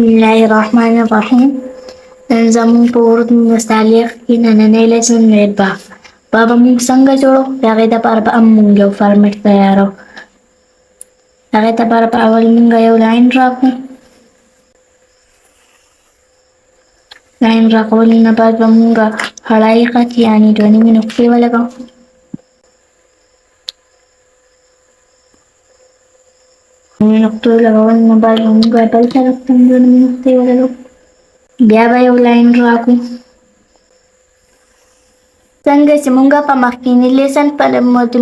بسم الله الرحمن الرحيم. زموږ په ورځ موږ تعلیق کې نننۍ لیسن مېربا بابا موږ څنګه جوړو د هغې دپاره به هم موږ یو فارمټ تیاروو. د هغې دپاره په اول موږ یو لاین راکړو. لاین راکولو نه بعد به موږ هړایي خط یعنې دوه نیمې نقطې ولګوو. نیمې نقطې لګولو نه بعد به موږ بل طرف ته دوه نیمې نقطې ولګوو. بیا به یو لاین راکړو. څنګه چې موږ په مخکیني لیسن په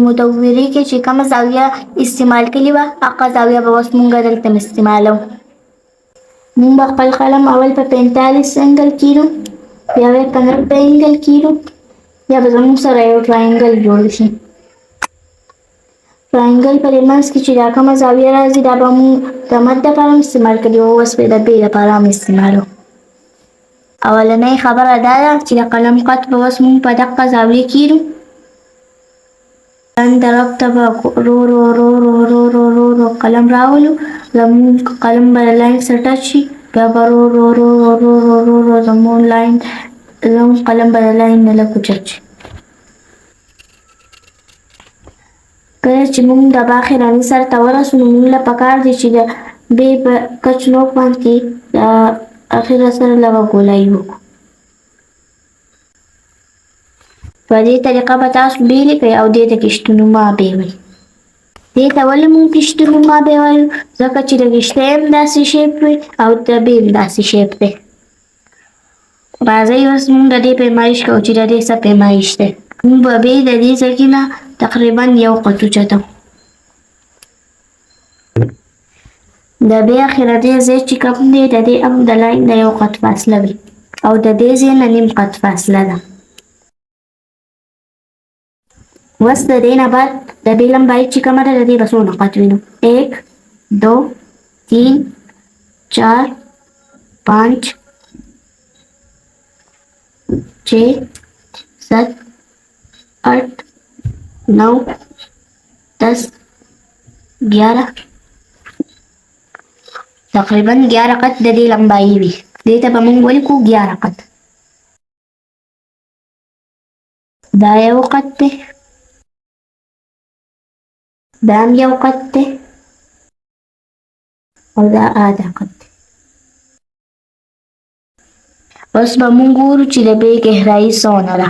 مدورې کې چې کومه زاویه استعمال کړې وه هغه زاویه به اوس موږ دلته استعمالوو. موږ به خپل قلم اول په 45 انګل کیږدو، بیا به یې په 90 انګل کیږدو، بیا به زموږ سره یو ټراینګل جوړ شي. ټراینګل په دې منځ کې چې دا کومه زاویه راځي دا به موږ د مد دپاره هم استعمال کړي وو، اوس به د ب دپاره هم استعمالوو. اولنۍ خبره دا ده چې د قلم قد به اوس موږ په دقه زاویه کیږدو. لاندې طرف ته به رو رو رو رو رو رو رو رو قلم راولو، زموږ قلم به د لاین سره ټچ شي، بیا به رو رو رو رو رو رو رو رو زموږ قلم به د لاین نه لږ اوچت شي. کله چې موږ د با اخرني سر ته ورسو نو موږ له پکار دی چې د ب په کچ نوک باندې د اخره سره لږه ګولایي وکړو. په دې طریقه به تاسو ب لیکئ او دې ته کشتنما ب وایي. دې ته ولې موږ کشتنما ب وایو؟ ځکه چې د کشتۍ هم داسې شیپ وي او د ب هم داسې شیپ دی. راځئ اوس موږ د دې پیمایش کوو چې د دې څه پیمایش دی. موږ به ب د دې ځای نه تقریبا یو قط اوچتو. د ب اخرنی ځای چې کوم دی د دې هم د لاین نه یو قط فاصله وي او د دې ځای نه نیم قط فاصله ده. اوس د دې نه بعد د ب لمبایي چې کومه ده د دې به څونه قط وینو؟ 1 2 3 4 5 6 7 8 9 10 11 تقریبا 11 قط د دې لمبایي وي. دې ته به موږ ولیکو 11 قط. دا یو قط دی، دا هم یو قط دی او دا آده قط دی. اوس به موږ ګورو چې د ب ګهرایي څونه ده.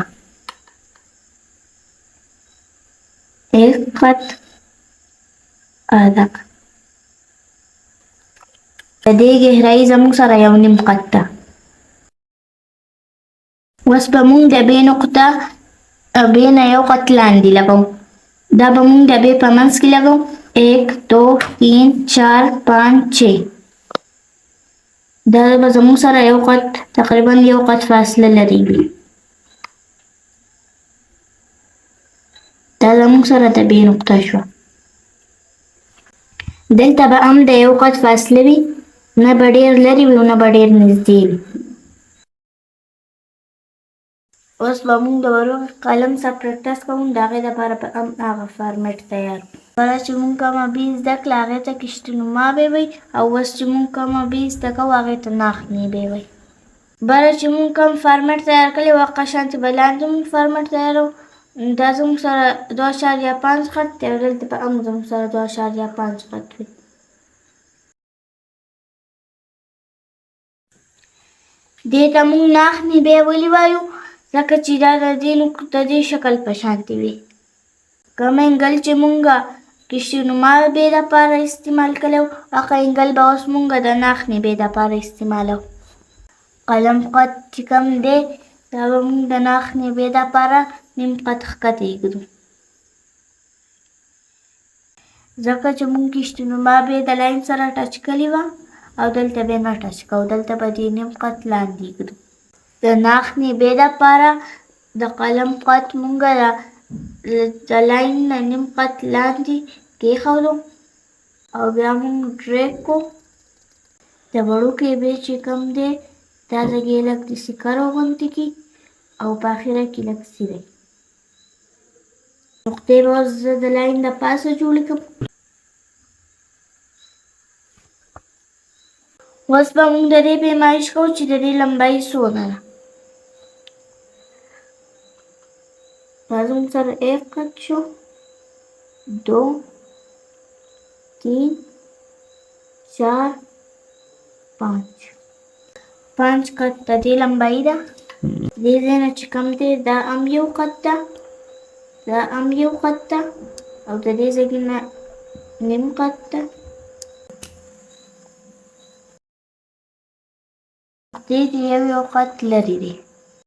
1 قط آده قط. د دې ګهرایي زموږ سره یو نیم قط ده. اوس به موږ د ب نقطه ب نه یو قط لاندې لګوو. دا به موږ د ب په منځ کې لګوو. 1 2 3 4 5 6 دا به زموږ سره یو قط تقریبا یو قط فاصله لري. دا زموږ سره د ب نقطه شوه. دلته به هم د یو قط فاصله وي، نه به ډېر لرې وي او نه به ډېر نږدې وي. اوس به موږ د ورغ قلم سره پریکټس کوو، د هغې دپاره به هم هغه فارمټ تیار کړو. کله چې موږ کومه ب زده کړله هغې ته کشتنما ب وایي او اوس چې موږ کومه ب زده کوو هغې ته ناخنې ب وایي. بله چې موږ کوم فارمټ تیار کړی و هغه شانتې به لاندې موږ فارمټ تیاروو. دا زموږ سره 2.5 خط دی او دلته به هم زموږ سره 2.5 خط وي. دې ته موږ ناخنې ب ولې وایو؟ ځکه چې دا د دې شکل په شانتې وي. کوم انګل چې موږ کشتنما ب دپاره استعمال کړی و هغه انګل به اوس موږ د ناخنې ب دپاره استعمالوو. قلم قد چې کوم دی دا به موږ د ناخنې ب دپاره نیم قط ښکته ایږدو. ځکه چې موږ کشتنما ب د لاین سره ټچ کړې وه او دلته به نه ټچ کوو، دلته به دې نیم قط لاندې ایږدو. د ناخنې ب دپاره د قلم قد موږ د لاین نه نیم قط لاندې کېښودو او بیا موږ ډریګ کړو. د وړوکی ب چې کوم دی دا ځای یې لږ داسې کرو غوندې کړي او په اخره کې لږ سیده کړي. نقطې به اوس زه د لاین د پاسه جوړې کړم. اوس به موږ د دې پیمایش کوو چې د دې لمبایي څونه ده. دا زموږ سره 1 قط شو، 2 3 4 5 5 قط د دې لمبایي ده. دې ځای نه چې کوم دی دا هم یو قط ده، دا هم یو قط ده او د دې ځای نه نیم قط ده. دې د یو قط لرې دی.